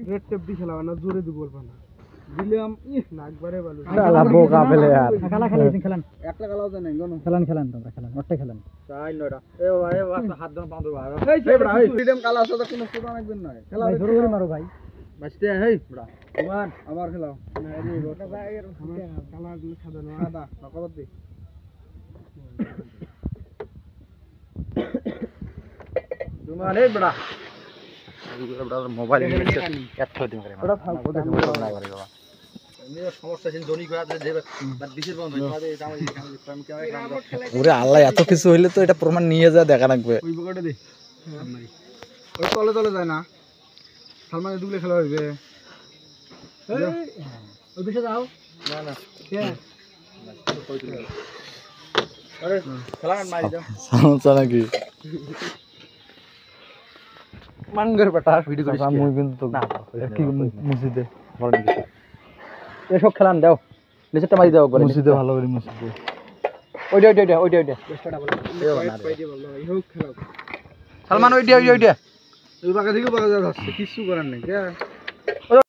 red tape দি খেলাবা না জোরে দি বলবা না দিলাম নাকবারে ভালো শালা বোকা ফেলে यार খেলা খেলেন খেলেন একটা খেলাও দেন গনো খেলেন তোমরা খেলেন ওরটা খেলেন চাই নয়টা এ ভাই হাত ধরে পাঁচ ধরে এই বড়া এই ফ্রিডম কালা আছে তো কোনো সুরা নাকবেন না খেলা ভাই জোরে মারো ভাই বাঁচতে হেই বড়া তোমার আবার খেলাও না এই রোটা ভাই কালা গুলো সাদা না সাদা নকবত দি তোমার এই বড়া মোবাইল এত দিন করে ওটা ফালতু না করে বাবা সমস্যা আছে জনি করে আছে যে বাদ দিছে বন্ধ হইছে ওরে আল্লাহ এত কিছু হইলে তো এটা প্রমাণ নিয়ে যা দেখা লাগবে ওই বকটা দে ওই তলে তলে যায় না সালমানের দুগলে খেলা হইবে ওই দিকে যাও না না কে আরে খেলা মারি দাও সমস্যা নাকি মাঙ্গের বেটা ভিডিও করিস মুই কিন্তু না কি মসজিদে এসব খেলান দাও নিচেরটা মারি দাও একবার মসজিদে ভালো করে মসজিদে ওইটা চেষ্টাটা বলো পাই দি বলো এই হোক খেলা সালমান ওইটা ওই বাগা দিকে বাগা যাচ্ছে কিছু করার নাই কে